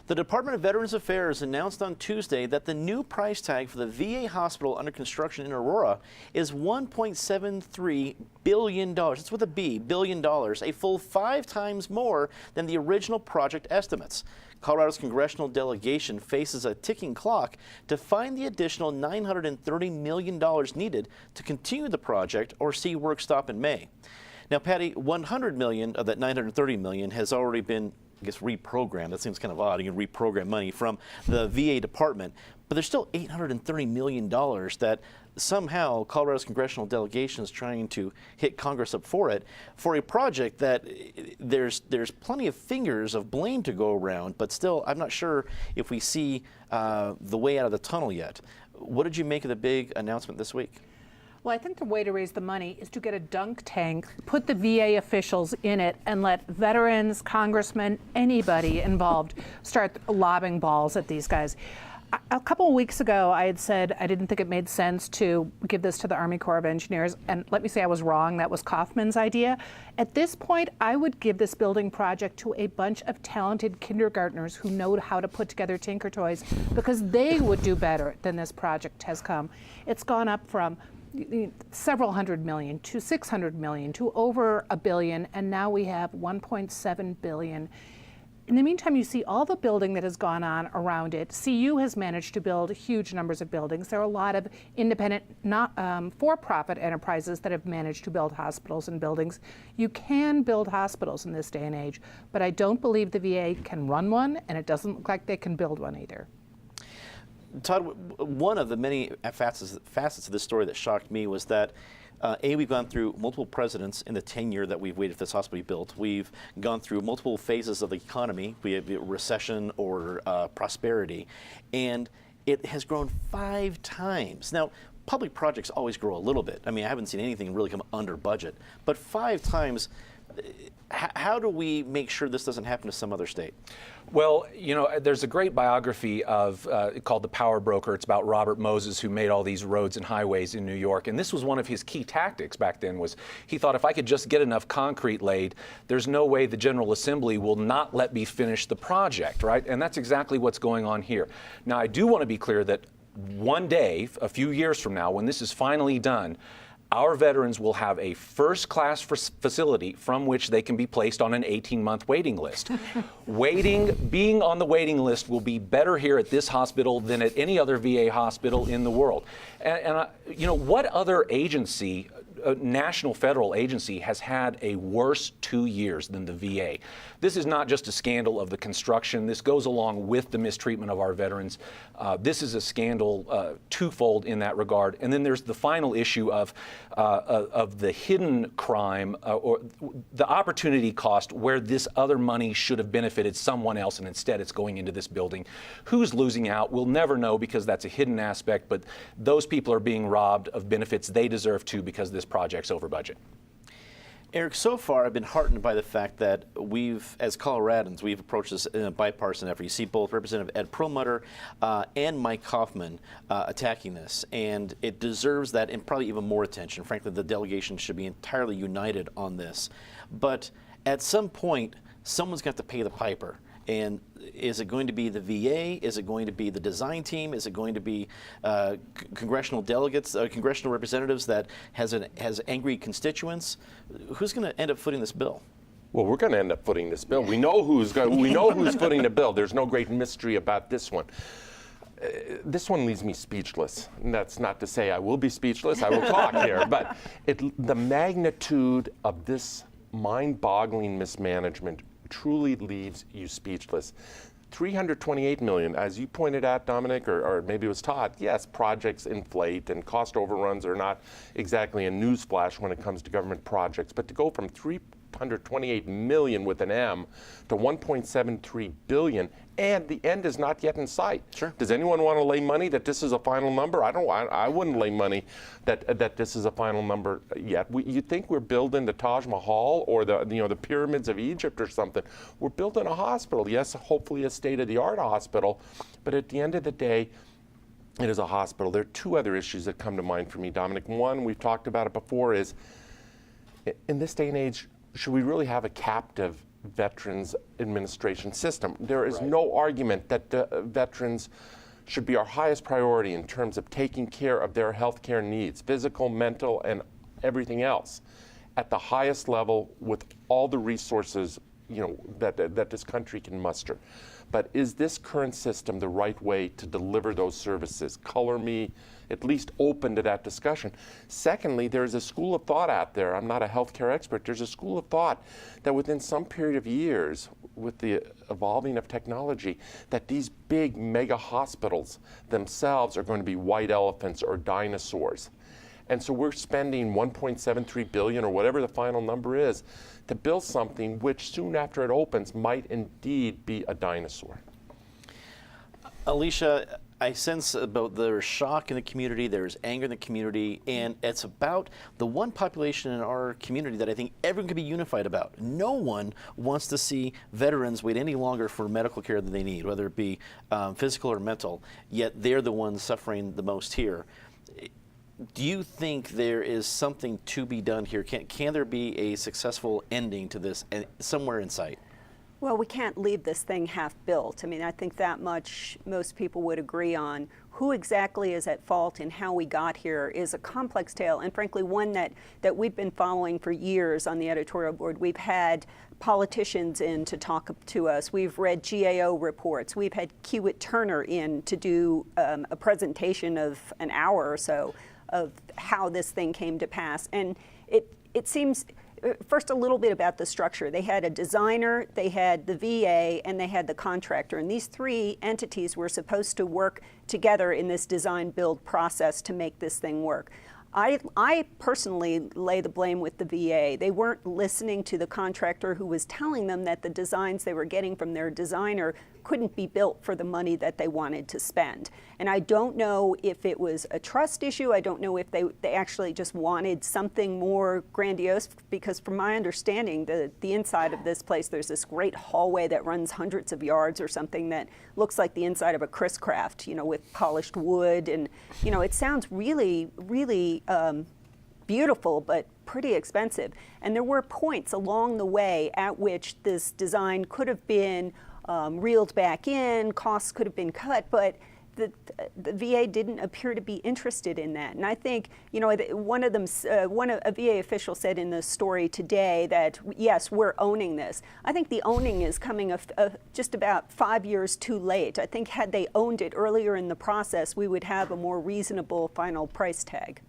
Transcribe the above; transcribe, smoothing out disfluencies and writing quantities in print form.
The Department of Veterans Affairs announced on Tuesday that the new price tag for the VA hospital under construction in Aurora is $1.73 billion. It's with a B, billion dollars, a full 5 times more than the original project estimates. Colorado's congressional delegation faces a ticking clock to find the additional $930 million needed to continue the project or see work stop in May. Now, Patty, $100 million of that $930 million has already been, I guess, reprogrammed. That seems kind of odd. You can reprogram money from the VA department, but there's still $830 million that somehow Colorado's congressional delegation is trying to hit Congress up for it, for a project that there's plenty of fingers of blame to go around, but still I'm not sure if we see the way out of the tunnel yet. What did you make of the big announcement this week? Well, I think the way to raise the money is to get a dunk tank, put the VA officials in it, and let veterans, congressmen, anybody involved start lobbing balls at these guys. A couple of weeks ago, I had said I didn't think it made sense to give this to the Army Corps of Engineers, and let me say I was wrong. That was Kaufman's idea. At this point, I would give this building project to a bunch of talented kindergartners who know how to put together Tinker Toys, because they would do better than this project has come. It's gone up from several hundred million to 600 million to over $1 billion, and now we have 1.7 billion. In the meantime, you see all the building that has gone on around it. CU has managed to build huge numbers of buildings. There are a lot of independent, not for-profit enterprises that have managed to build hospitals and buildings. You can build hospitals in this day and age, but I don't believe the VA can run one, and it doesn't look like they can build one either. Todd, one of the many facets of this story that shocked me was that we've gone through multiple presidents in the tenure that we've waited for this hospital to be built. We've gone through multiple phases of the economy, be it recession or prosperity, and it has grown 5 times. Now, public projects always grow a little bit. I mean, I haven't seen anything really come under budget, but 5 times. How do we make sure this doesn't happen to some other state? Well, you know, there's a great biography of called The Power Broker. It's about Robert Moses, who made all these roads and highways in New York. And this was one of his key tactics back then, was he thought, if I could just get enough concrete laid, there's no way the General Assembly will not let me finish the project, right? And that's exactly what's going on here. Now, I do want to be clear that one day, a few years from now, when this is finally done, our veterans will have a first-class facility from which they can be placed on an 18-month waiting list. Being on the waiting list will be better here at this hospital than at any other VA hospital in the world. And you know, what other agency, national federal agency, has had a worse 2 years than the VA? This is not just a scandal of the construction. This goes along with the mistreatment of our veterans. This is a scandal twofold in that regard. And then there's the final issue of the hidden crime or the opportunity cost, where this other money should have benefited someone else, and instead it's going into this building. Who's losing out? We'll never know, because that's a hidden aspect, but those people are being robbed of benefits they deserve to, because this project's over budget. Eric, so far I've been heartened by the fact that we've, as Coloradans, we've approached this in a bipartisan effort. You see both Representative Ed Perlmutter and Mike Kaufman attacking this, and it deserves that and probably even more attention. Frankly, the delegation should be entirely united on this. But at some point, someone's got to pay the piper. And is it going to be the VA? Is it going to be the design team? Is it going to be congressional delegates, congressional representatives that has angry constituents? Who's going to end up footing this bill? Well, we're going to end up footing this bill. We know who's footing the bill. There's no great mystery about this one. This one leaves me speechless. And that's not to say I will be speechless. I will talk here. But the magnitude of this mind-boggling mismanagement truly leaves you speechless. $328 million, as you pointed out, Dominic, or maybe it was Todd. Yes, projects inflate and cost overruns are not exactly a newsflash when it comes to government projects, but to go from $328 million with an M to $1.73 billion, and the end is not yet in sight. Sure. Does anyone want to lay money that this is a final number? I wouldn't lay money that this is a final number yet. You think we're building the Taj Mahal or the pyramids of Egypt or something? We're building a hospital. Yes, hopefully a state-of-the-art hospital, but at the end of the day, it is a hospital. There are 2 other issues that come to mind for me, Dominic. One, we've talked about it before, is in this day and age, should we really have a captive Veterans Administration system. There is no argument that veterans should be our highest priority in terms of taking care of their health care needs, physical, mental, and everything else, at the highest level with all the resources that this country can muster. But is this current system the right way to deliver those services? Color me at least open to that discussion. Secondly, there's a school of thought out there, I'm not a healthcare expert, there's a school of thought that within some period of years, with the evolving of technology, that these big mega hospitals themselves are going to be white elephants or dinosaurs. And so we're spending $1.73 billion or whatever the final number is to build something which soon after it opens might indeed be a dinosaur. Alicia, I sense about there's shock in the community, there's anger in the community, and it's about the one population in our community that I think everyone can be unified about. No one wants to see veterans wait any longer for medical care that they need, whether it be physical or mental, yet they're the ones suffering the most here. Do you think there is something to be done here? Can there be a successful ending to this somewhere in sight? Well, we can't leave this thing half built. I mean, I think that much most people would agree on. Who exactly is at fault and how we got here is a complex tale, and frankly, one that we've been following for years on the editorial board. We've had politicians in to talk to us. We've read GAO reports. We've had Kiewit Turner in to do a presentation of an hour or so of how this thing came to pass. And it seems, first a little bit about the structure. They had a designer, they had the VA, and they had the contractor. And these three entities were supposed to work together in this design-build process to make this thing work. I personally lay the blame with the VA. They weren't listening to the contractor who was telling them that the designs they were getting from their designer couldn't be built for the money that they wanted to spend. And I don't know if it was a trust issue. I don't know if they actually just wanted something more grandiose, because from my understanding, the inside of this place, there's this great hallway that runs hundreds of yards or something that looks like the inside of a Chris Craft, with polished wood. And, it sounds really, really beautiful, but pretty expensive. And there were points along the way at which this design could have been reeled back in, costs could have been cut, but the VA didn't appear to be interested in that. And I think, a VA official said in the story today that, yes, we're owning this. I think the owning is coming just about 5 years too late. I think had they owned it earlier in the process, we would have a more reasonable final price tag.